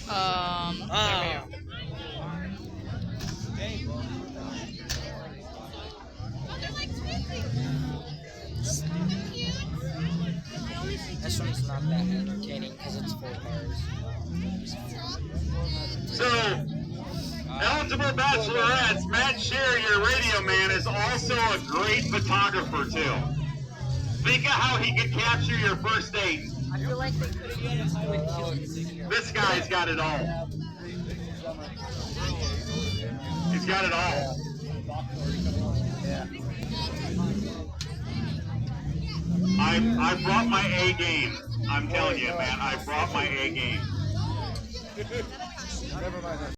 Oh. This one's not that entertaining because it's 4 cars. So, eligible bachelorettes, Matt Sherry, your radio man, is also a great photographer too. Think of how he could capture your first date. I feel like they could have used with This guy's got it all. He's got it all. I brought my A game. I'm telling you, man, I brought my A game.